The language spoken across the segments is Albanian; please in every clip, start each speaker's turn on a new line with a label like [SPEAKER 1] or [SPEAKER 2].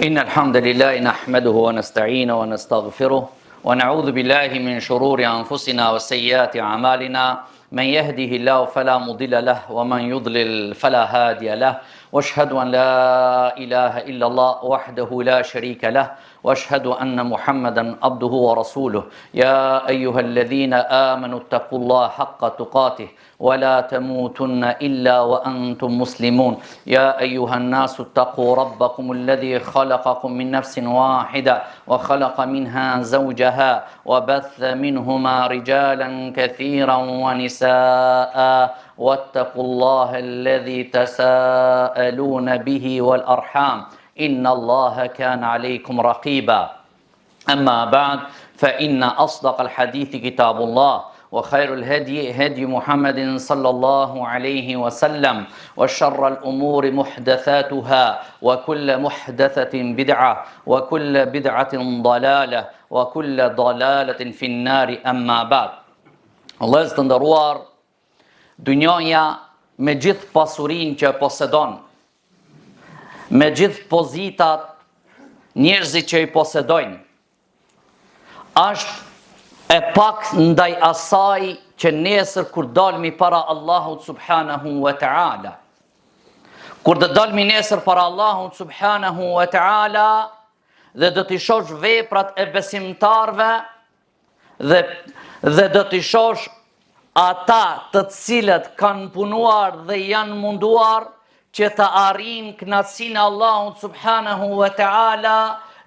[SPEAKER 1] إن الحمد لله نحمده ونستعينه ونستغفره ونعوذ بالله من شرور أنفسنا وسيئات أعمالنا من يهده الله فلا مضل له ومن يضلل فلا هادي له واشهد أن لا إله إلا الله وحده لا شريك له واشهد أن محمدا عبده ورسوله يا أيها الذين آمنوا اتقوا الله حق تقاته ولا تموتن إلا وأنتم مسلمون يا أيها الناس اتقوا ربكم الذي خلقكم من نفس واحدة وخلق منها زوجها وبث منهما رجالا كثيرا ونساء واتقوا الله الذي تساءلون به والأرحام إن الله كان عليكم رقيبا أما بعد فإن أصدق الحديث كتاب الله وخير الهدي هدي محمد صلى الله عليه وسلم وشر الأمور محدثاتها وكل محدثة بدعة وكل بدعة ضلالة وكل ضلالة في النار أما بعد. Allah të nderuar, dunjaja me gjithë pasurinë që posedon, me gjithë pozitat njerëzit që i posedojnë, është e pak ndaj asaj që nesër kur dalmi para Allahut subhanahu wa ta'ala. Kur do dalmi nesër para Allahut subhanahu wa ta'ala dhe do t'i shosh veprat e besimtarve dhe do t'i shosh ata të cilët kanë punuar dhe janë munduar që të arrijnë kënaqësinë e Allahut subhanahu wa ta'ala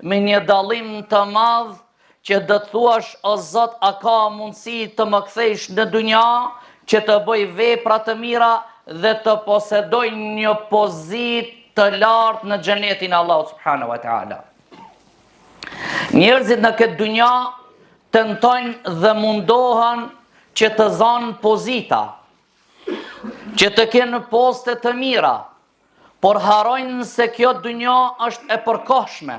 [SPEAKER 1] me një dallim të madh që do të thuash o Zot, a ka mundësi të më kthejsh në dunja që të bëj vepra të mira dhe të posedoj një pozitë të lartë në xhenetin e Allahut subhanahu wa ta'ala. Njerëzit në këtë dunja tentojnë dhe mundohen që të zanë pozita, që të kenë poste të mira, por harojnë se kjo dunja është e përkohshme.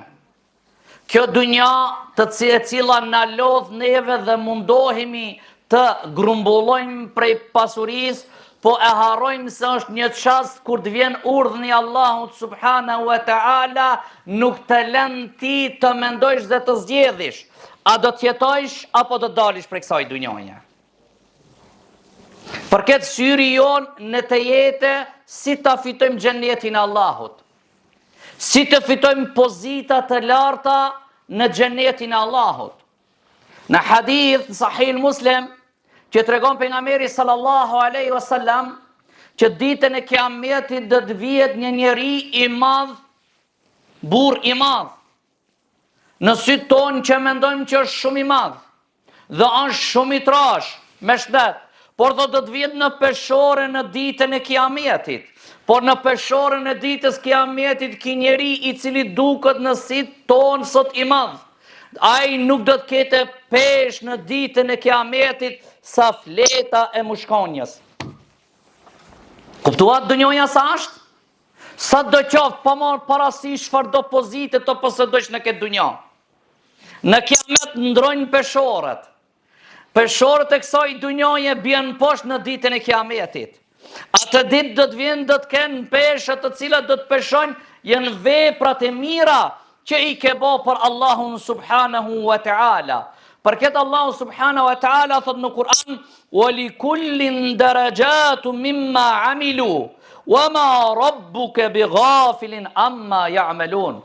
[SPEAKER 1] Kjo dunja të cila na lodh neve dhe mundohemi të grumbullojmë prej pasurisë, po e harrojmë se është një çast kur të vjen urdhni i Allahut subhanahu wa ta'ala, nuk të lën ti të mendojsh dhe të zgjedhish, a do të jetojsh apo do të dalish prej kësaj dunjaje. Për këtë syri jonë në të jetë si ta fitojmë xhenetin e Allahut, si të fitojmë pozita të larta në xhenetin e Allahut. Në hadith në Sahih Muslim që tregon pejgamberi sallallahu alaihi wasallam që ditën e Kiametit do të vihet një njeri i madh, burr i madh. Në sytë tonë që mendojmë që është shumë i madh dhe është shumë i trash, me shtet, por do të vihet në peshore në ditën e Kiametit. Por në peshorën e ditës Kiametit ki njeri i cili duket në sytë tonë sot i madh. Ai nuk do të ketë pesh në ditën e Kiametit sa fleta e mushkonjës. Kuptuat dunjoja sa është? Sa do qoftë pa marrë parasysh çfarë do pozite të posedosh në këtë dunjë. Në Kiamet ndrojnë peshorët. Peshorët e kësaj dunjoje bien poshtë në ditën e Kiametit. Atë ditë do të vjen, do të kenë peshë të cilat do të peshojnë janë veprat e mira që i ke bë për Allahun subhanahu wa ta'ala. Për këtë Allahu subhanahu wa ta'ala thot në Kur'an: "Wa li kullin darajatun mimma 'amilu, wa ma rabbuka bighafilin amma ya'malun."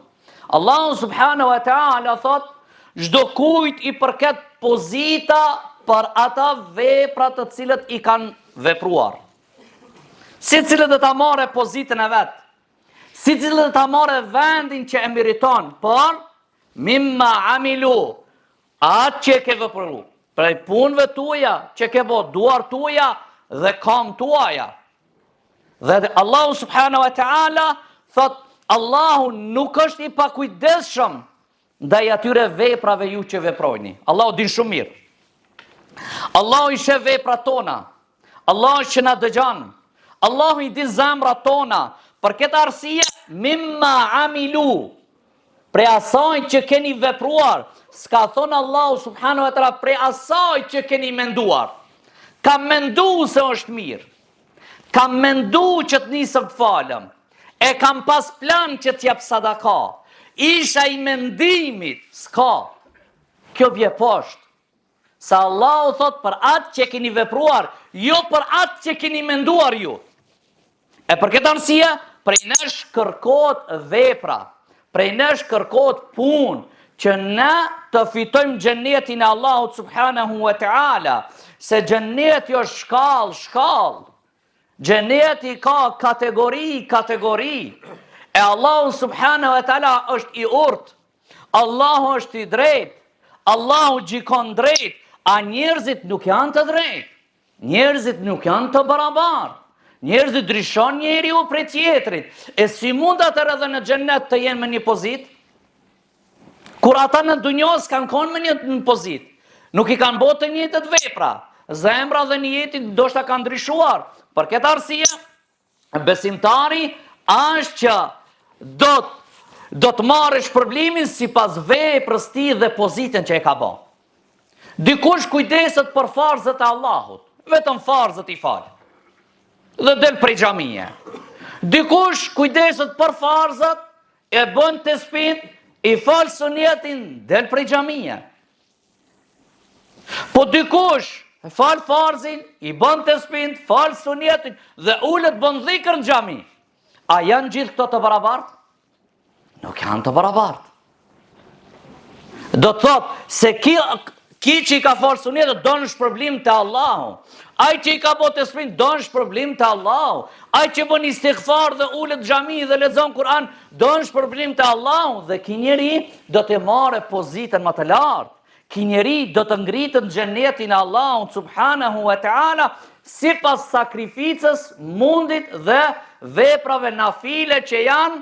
[SPEAKER 1] Allahu subhanahu wa ta'ala thot çdo kujt i përket pozita për ata vepra të cilët i kanë vepruar. Si cilët dhe ta marrë pozitën e vetë, si cilët dhe ta marrë vendin që e meriton, por mimma amilu, atë që ke vepru, prej punëve tuaja që ke bo, duar tuaja dhe kam tuaja. Dhe Allahu subhanahu wa ta'ala thot, Allahu nuk është i pakujdesshëm ndaj atyre veprave ju që veprojni. Allahu din shumë mirë. Allahu i sheh veprat tona. Allahu që na dëgjon. Allahu i di zemrat tona. Për këtë arsye, mimma amilu, prej asaj që keni vepruar, s'ka thonë Allahu subhanahu wa ta'ala prej asaj që keni menduar. Kam mendu se është mirë. Kam mendu që të nisëm të falem. E kam pas plan që t'jap sadaka. isha i mendimit, s'ka. Kjo bje poshtë. Sa Allahu thot për atë që keni vepruar, jo për atë që keni menduar ju. E për këtë arsye, prej nesh kërkohet vepra, prej nesh kërkohet punë, që ne të fitojmë xhenetin e Allahut subhanahu wa ta'ala, se xheneti është shkallë. Xheneti ka kategori. E Allahu subhanahu wa ta'ala është i urtë, Allahu është i drejtë, Allahu gjikon drejt, a njerëzit nuk janë të drejt, njerëzit nuk janë të barabartë, njerëzit ndryshon njeriu prej tjetrit, e si mund atëherë edhe në xhenet të jenë me një pozitë? Kur ata në dunjos kanë konë me një pozitë, nuk i kanë botë të njëjtat vepra, zemra dhe njëti ndoshta kanë ndryshuar. Për këtë arsye, besimtari është që do të marrë shpërblimin sipas veprës ti dhe pozitën që e ka bë. Dikush kujdeset për farzët e Allahut, vetëm farzët i fal, dhe del prej xhamie. Dikush kujdeset për farzët, e bën tesbih, i fal sunetin, del prej xhamie. Po dikush fal farzin, i bën tesbih, fal sunetin dhe ulet bën dhikr në xhami. A janë gjithë këto të barabartë? Nuk janë të barabartë. Do të thotë se ki që i ka falë sunetet do në shpërblim të Allahu. Ai që i ka botë tesbih do në shpërblim të Allahu. Ai që bën istighfar dhe ulet xhami dhe lexon Kur'an do në shpërblim të Allahu. Dhe ki njeri do të marrë pozitën më të lartë. Ki njeri do të ngritet në xhenetin e Allahut subhanahu wa ta'ala sipas sakrificës, mundit dhe veprave nafile që janë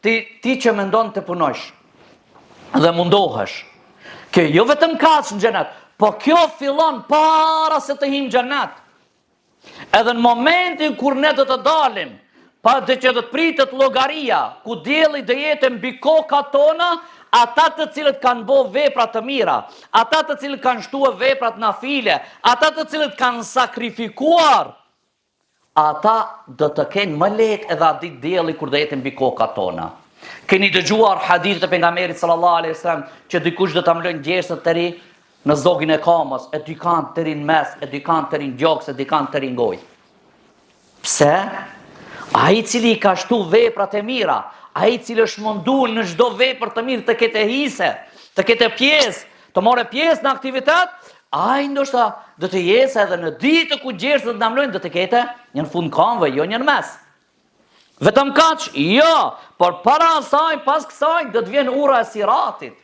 [SPEAKER 1] ti që mendon të punosh dhe mundohesh. Kjo jo vetëm kaç në xhenet, po kjo fillon para se të him xhenet. Edhe në momentin kur ne do të dalim, pa dhe që do të pritet llogaria, ku dielli do jetë mbi kokat tona, ata të cilët kanë bërë vepra të mira, ata të cilët kanë shtuar veprat nafile, ata të cilët kanë sakrifikuar, ata do të kenë më lehtë edhe atë ditë dielli kur do jetë mbi kokat tona. Keni dëgjuar hadith të pejgamberit sallallahu alaihi wasallam që dikush do ta mlojë gjersët të ri në zogin e kamës, e dikant të rin mes, e dikant të rin gjoks, e dikant të rin gojë. Pse? Ai i cili ka shtu veprat e mira, ai i cili është munduar në çdo vepër të mirë të ketë hise, të ketë pjesë, të morë pjesë në aktivitet, ai ndoshta do të jesë edhe në ditë ku gjersët na mlojnë do të ketë një në fund kamëve, jo një në mes. Vetëm kaq? Jo, por para asaj, pas kësaj, do të vjen ura e siratit.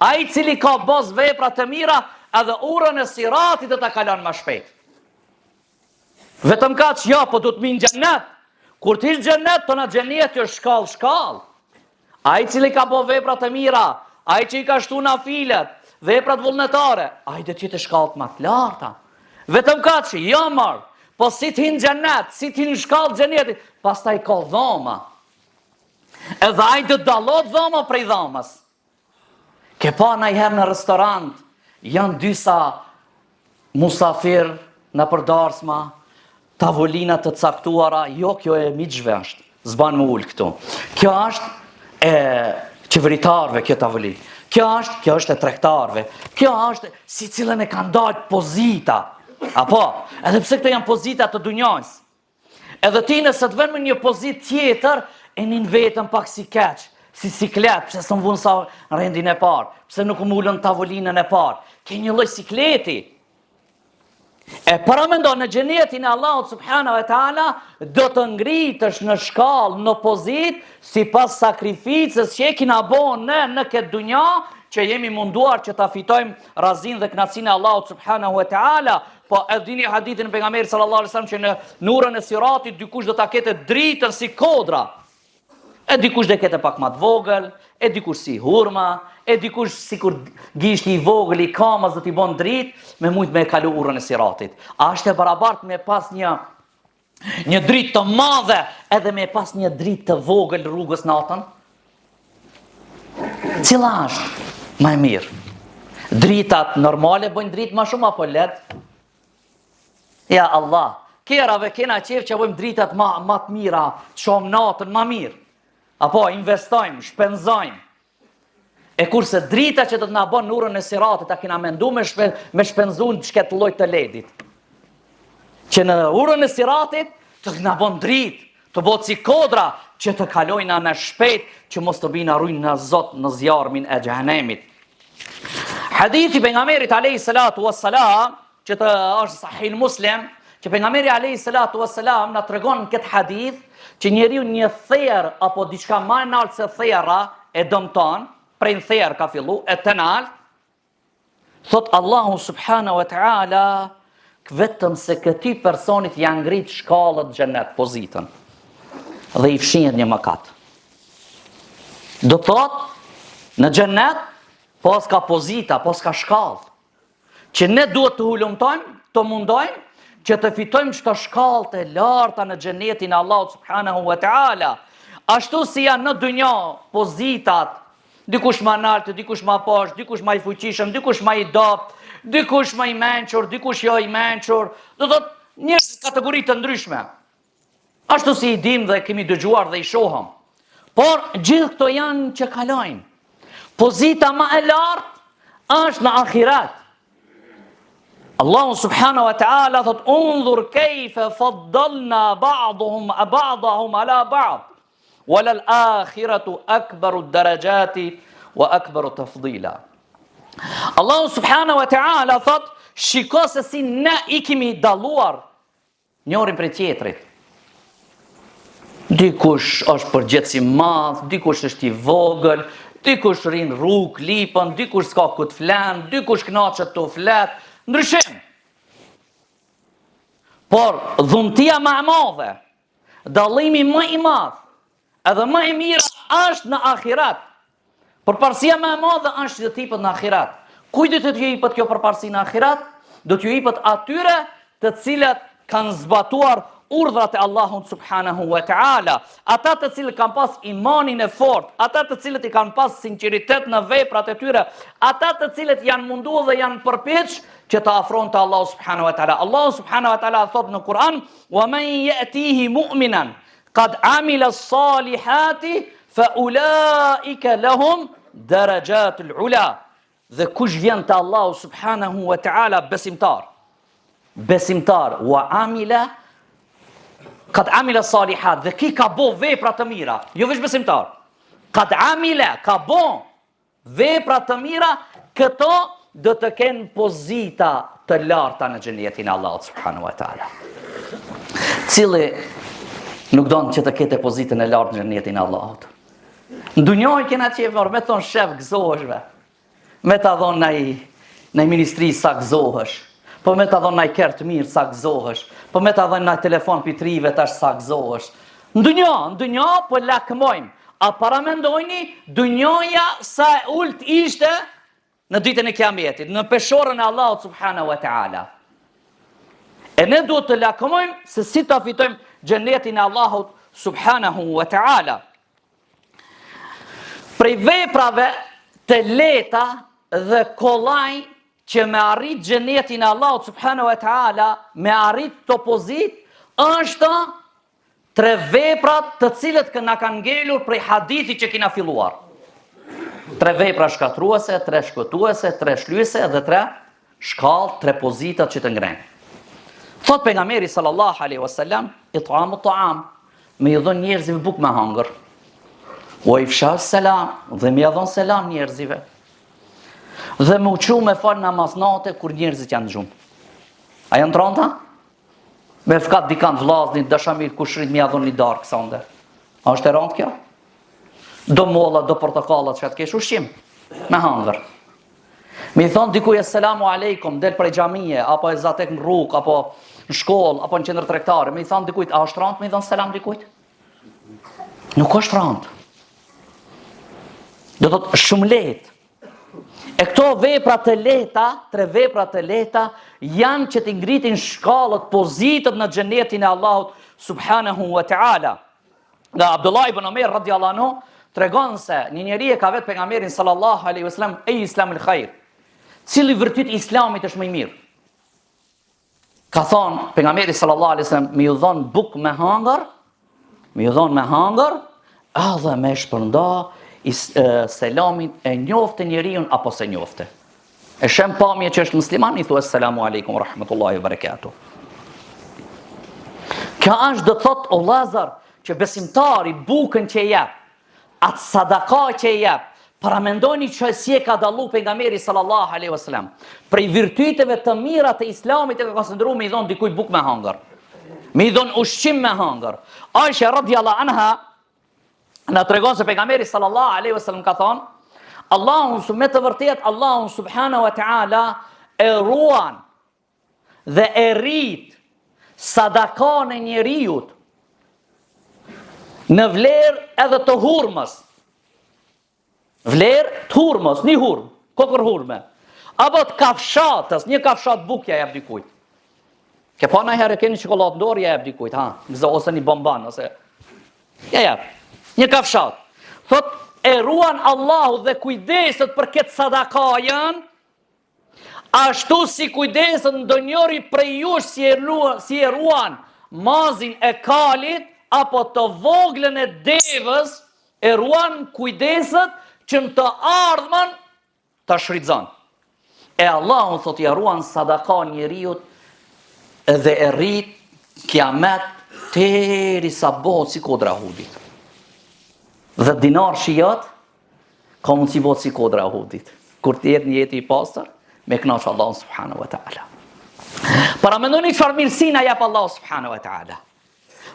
[SPEAKER 1] Ai i cili ka bos vepra të mira, edhe urën e siratit do ta kalon më shpejt. Vetëm kaq? Jo, po do të minë xhenet. Kur ti në xhenet, tona xheneti është shkallë. Ai i cili ka bos vepra të mira, ai që i ka shtu nafilet, veprat vullnetare, ai do të jetë shkallë më të larta. Vetëm kaq? Jo, marr. Po si ti në xhenet, si ti në shkallë xhenetit, pastaj ka dhoma. Edhe ai do të dallot dhoma prej dhomës. Ke pa ndonjëherë në restorant, janë disa musafir në përdarsma, tavolina të caktuara, jo, kjo e miqve është, s'ban më ul këtu. Kjo është e qeveritarëve kjo tavolinë. Kjo është e tregtarëve. Kjo është si cilën e kanë dalë pozita. Apo, edhe pse këto janë pozita të dunjës. Edhe ti nëse të vën me një pozitë tjetër, e nin vetëm pak si keq, si siklet, pse s'm vun sa rendin e parë, pse nuk më ulën tavolinën e parë. Ke një lloj sikleti. E para mendon në xhenetin e Allahut subhanahu wa taala do të ngritesh në shkallë, në pozitë sipas sakrificës që e kina bënë në këtë dunjë, që jemi munduar që ta fitojmë razin dhe kënaqësinë e Allahut subhanahu wa taala. Po e dini hadithin e pejgamberit sallallahu alaihi wasallam që në urën e siratit dikush do ta ketë dritën si kodra. E dikush do ketë pak më të vogël, e dikush si hurma, e dikush sikur gishti i vogël i kamës do t'i bën dritë, me mujt me kalu urën e siratit. A është e barabartë me pas një dritë të madhe edhe me pas një dritë të vogël rrugës natën? Cila është më e mirë? Dritat normale bëjnë dritë më shumë apo lehtë? Ja Allah, kjerave kena qef që bëjmë dritat ma të mira, qomë natën ma mirë. Apo investojmë, shpenzojmë. E kurse drita që do të na bën në urën e Siratit, ta kena mendu me shpenzu në çket lloj të ledit. Që në urën e Siratit të na bën dritë, të bëhet si kodra që të kalojnë në shpejt, që mos të binë arrujnë në Zot në zjarmin e xhehenemit. Hadithi pejgamberit alayhi salatu wassalam, që të është Sahih Muslim, që pejgamberi alayhi salatu wassalam na tregon këtë hadith që njeriu një therr apo diçka më e lartë se therra e dëmton, prej therr ka fillu e të lartë, thot Allahu subhanahu wa taala, vetëm se këtij personit ja ngrit shkallët xhenet, pozitën, dhe i fshihet një mëkat. Do thot, në xhenet pas ka pozita, pas ka shkallë, që ne duhet të hulumtojmë, të mundojmë, që të fitojmë çdo shkallë të larta në xhenetin e Allahut subhanahu wa taala. Ashtu si janë në dunjë pozitat, dikush më lart, dikush më poshtë, dikush më i fuqishëm, dikush më i dopt, dikush më i mençur, dikush jo i mençur, do thot njerëz kategori të ndryshme. Ashtu si i dim dhe kemi dëgjuar dhe i shohëm. Por gjithë këto janë që kalojnë. Pozita më e lartë është në ahiret. Allahu subhanahu wa ta'ala thot unzur kayfa faddalna ba'dahum ala ba'd wala al-akhiratu akbaru ad-darajati wa akbaru tafdila. Allahu subhanahu wa ta'ala thot shiko se si ne I kemi dalluar njërin prej tjetrit. Dikush është përgjithësi madh, dikush është I vogël, dikush rrin rrugë lipën, dikush s'ka ku të flan, dikush kënaqet të flet, ndryshim. Por dhuntia më e madhe, dallimi më I madh, edhe më I mirë është në ahiret. Përparësia më e madhe është që të jepet në ahiret. Kujt do të jepet kjo përparësi në ahiret? Do t'ju jepet atyre të cilët kanë zbatuar urdhrat e Allahut subhanahu wa ta'ala, ata të cilët kanë pas imanin e fortë, ata të cilët I kanë pas sinqeritet në veprat e tyre, ata të cilët janë munduar dhe janë përpiq që të afrohen te Allahu subhanahu wa ta'ala. Allahu subhanahu wa ta'ala thot në Kur'an: "Wa man ya'tihi mu'minan qad 'amila as-salihati fa ulaika lahum darajatul 'ula." Dhe kush vjen te Allahu subhanahu wa ta'ala besimtar, wa amila qad amila salihat, dhe ki ka bo vepra të mira, jo veç besimtar. Qad amila, ka bo vepra të mira, këto do të kenë pozita të larta në xhenetin e Allahut subhanahu wa taala. Cili nuk don që të ketë pozitën e lartë në xhenetin e Allahut. Në dunjë kena qefër, me thon shef gëzoheshve, me ta dhon në ministri sa gëzohesh, po me ta dhon në kërë të mirë sa gëzohesh, po me ta dhon në telefon pitrive tash sa gëzohesh. Në dunjë po lakmojmë. A paramendojni dunjoja sa e ult ishte në ditën e Kiametit, në peshorën e Allahut subhanahu wa taala. E ne duhet të lakmojmë se si ta fitojmë xhenetin e Allahut subhanahu wa taala. Prej veprave të lehta dhe kollaj që me arrit xhenetin e Allahut subhanahu wa taala, me arrit të pozit, është 3 veprat të cilët na kanë ngelur prej hadithit që kena filluar. 3 vepra shkatruese, 3 shkëtuese, 3 shlyese dhe 3 shkallë, 3 pozitat që të ngrenë. Thot pejgamberi sallallahu alaihi wasallam, it'amu ta'am, me I dhon njerëzive bukë me hangër. Wa ifsha selam, dhe me dhon selam njerëzive. Dhe me uqu me fal namaz nate kur njerëzit janë gjumë. A janë tronta? Me fkat dikant vllaznit, dashamir kushrit me dhon një darkë kësande. A është e rëndë kjo? Do molla, do portokallat që të kesh ushqim me hangër. Me I thon dikuj selamu aleikum, del prej xhamie, apo e zatek në rrugë, apo në shkollë, apo në qendër tregtare, me I thon dikujt, a është rëndë me I thon selam dikujt? Nuk është rëndë. Do thotë shumë lehtë. E këto vepra të lehta, 3 vepra të lehta, janë që të ngritin shkallët, pozitët në xhenetin e Allahut subhanahu wa taala. Nga Abdullah ibn Omer radhiyallahu anhu tregon se një njeri e ka vetë pejgamberin sallallahu alaihi wasallam, e islamul khair. Cili vërtet islamit është më I mirë? Ka thonë pejgamberi sallallahu alaihi wasallam, më u dhon bukë me hangër, edhe me shpërnda selamin e njofte njeriun apo se njofte. E shem pamje që është musliman, i thua selamu alaikum rahmetullahi wa barakatuh. Kjo është do të thot o Lazar që besimtari bukën që jep, atë sadaka që jep, para mendoni që si e ka dallu pejgamberi sallallahu alaihi wasallam. Prej virtyteve të mira të islamit e ka konsideruar me i dhon dikujt bukë me hangër. Me i dhon ushqim me hangër. Aisha radhiyallahu anha na tregon se pejgamberi sallallahu alaihi wasallam ka thonë, me të vërtet Allahu subhanahu wa taala e ruan dhe e rrit sadakan e njeriut në vlerë edhe të hurmës. Vlerë të hurmës, një hurmë, kokër hurme. Apo të kafshatës, një kafshat bukja jep dikujt. Ke pa në herë keni çokoladë në dorë, ja jep dikujt, ose një bomban, ose ja jep. Një kafshat. Thot, e ruan Allahu dhe kujdeset për këtë sadakajën, ashtu si kujdeset ndonjëri prej jush si e ruan mazin e kalit, apo të voglën e devës, e ruan kujdeset që në të ardhmen të shfrytëzon. E Allahu thot ja ruan sadaka njeriut dhe e rrit kiamet derisa bëhet si kodra e Uhudit. Dhe dinar shijat ka mundësi bëhet si kodra e Uhudit. Kur të jetë një jetë i pastër, me kënaqë Allahu subhanahu wa taala. Para mendoni çfarë mirësina jep Allahu subhanahu wa taala.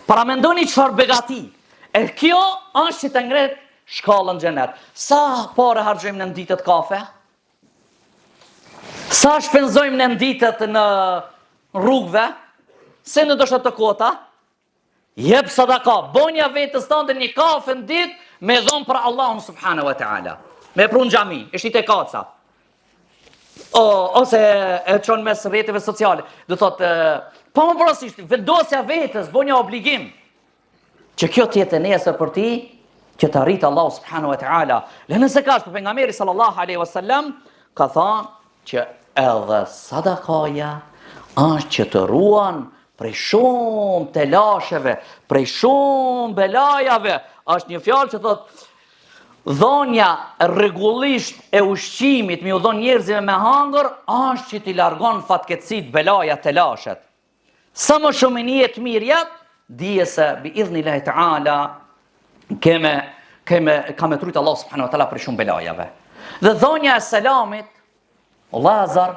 [SPEAKER 1] Para mendoni çfarë begati. E kjo është që të ngret shkallën xhenet. Sa parë harxojmë në ditët kafe? Sa shpenzojmë në ditët në rrugëve? Se në dosha të kota? Jep sadaka, bonja vetës tënde një kafe në ditë me dhonë për Allahun subhanahu wa taala. Me prun xhami, është i te kaca. Ose e çon mes rrjeteve sociale. Do thotë, pa më porosisht, vendosja vetës, bonja obligim. Që kjo të jetë nesër për ti, që të arritë Allahu subhanahu wa taala. Dhe nëse ka për pejgamberi sallallahu alaihi wasallam ka thënë që edhe sadakaja është që të ruan prej shumë telasheve, prej shumë belajave. Është një fjalë që thotë dhonja rregullisht e ushqimit, mi u dhon njerëzve me hangër, është që t'i largon fatkeqësit, belaja, telashet. Sa më shumë një jetë mirë jetë, dije se bi idhnillahi taala ka me trujtë Allah subhanahu wa taala për shumë belajave. Dhe dhonja e selamit, o Lazar,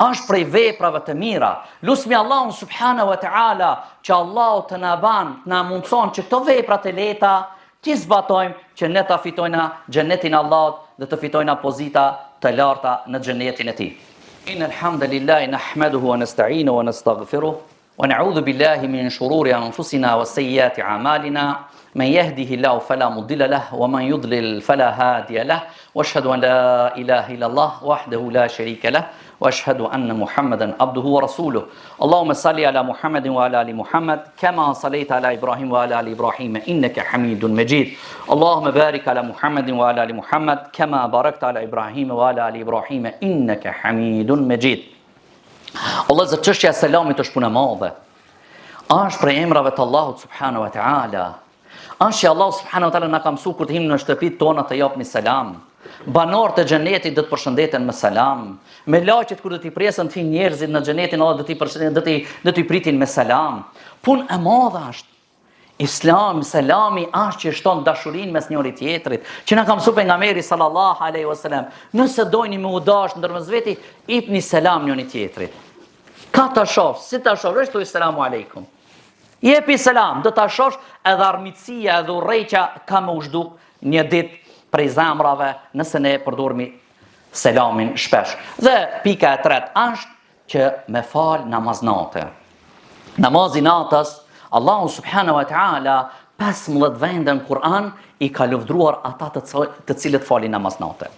[SPEAKER 1] është prej veprave të mira. Lusmi Allahun subhanahu wa taala që Allahu të na ban, na mundson që këto vepra të leta ti zbatojmë që ne ta fitojna xhenetin e Allahut dhe të fitojna pozita të larta në xhenetin e tij. Innal hamdalillahi nahmaduhu wa nasta'inuhu wa nastaghfiruh wa na'udhu billahi min shururi anfusina wa sayyiati a'malina. من يهده الله فلا مضل له ومن يضلل فلا هادي له واشهد ان لا اله الا الله وحده لا شريك له واشهد ان محمدا عبده ورسوله اللهم صل على محمد وعلى ال محمد كما صليت على ابراهيم وعلى ال ابراهيم انك حميد مجيد اللهم بارك على محمد وعلى ال محمد كما باركت على ابراهيم وعلى ال ابراهيم انك حميد مجيد. Allah zë çështja e selamit është punë e madhe. Është prej emrave të Allahut subhanahu wa taala. Është që Allah subhanahu wa taala na ka mësuar kur të him në shtëpitë tona të japni selam. Banorët e xhenetit do të përshëndeten me selam. Me laqet kur do t'i presën ti njerëzit në xhenetin, Allah do t'i përshëndetin, do t'i pritin me selam. Punë e madhe është. Islami, selami është që shton dashurinë mes njëri tjetrit, që na ka mësuar pejgamberi sallallahu alaihi wasallam. Nëse dojni me u dash ndërmjet veti, jepni selam njëri tjetrit. Ka ta shoh, si ta shoh, thuaj selamu aleikum. Jepi selam, do ta shosh edhe armiqësia edhe urrëqja ka më uzhduk një ditë prej zemrave nëse ne përdormi selamin shpesh. Dhe pika e tretë është që me fal namaz natë. Namazi natës, Allahu subhanahu wa taala 15 vende në Kur'an i ka lufdruar ata të cilët falin namaz natë.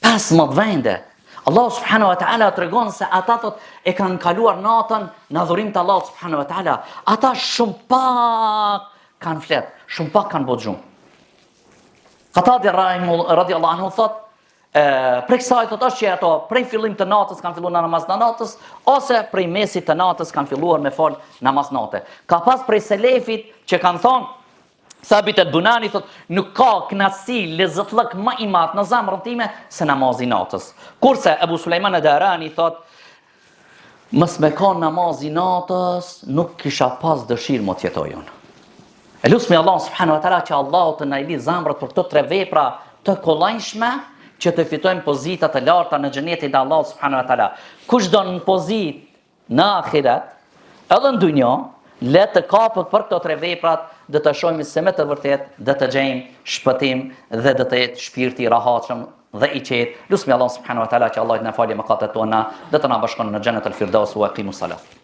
[SPEAKER 1] 15 vende. Allah subhanahu wa taala tregon se ata e kanë kaluar natën në adhurim të Allah subhanahu wa taala. Ata shumë pak kanë flet, shumë pak kanë bërë gjumë. Katadi radiallahu anhu thot, prej kësaj thot është që ato prej fillim të natës kanë filluar në namaz në natës, ose prej mesit të natës kanë filluar me fal namaz natë. Ka pas prej selefit që kanë thonë Thabit el-Bunani thot, nuk ka knasi lezëtlëk më i madh në zemrën time se namazi natës. Kurse Ebu Sulejman e-Darani thot, mës me ka namazi natës, nuk kisha pas dëshirë më tjetojon. E lusmi Allah subhanahu wa taala që Allahu të na i li zemrat për këto 3 vepra të kollajshme, që të fitojmë pozita të larta në xhenetin e Allahut subhanahu wa taala. Kush do në pozitë në ahiret, edhe në dunjë, le të kapët për këto 3 veprat, dhe të shohim se me të vërtet dhe të gjejmë shpëtim dhe dhe të jetë shpirti i rahatshëm dhe i qetë. Lusmi Allah subhanahu wa taala që Allah të na falë mëkatet tona dhe të na bashkon në xhenet el-Firdaus wa aqimus salat.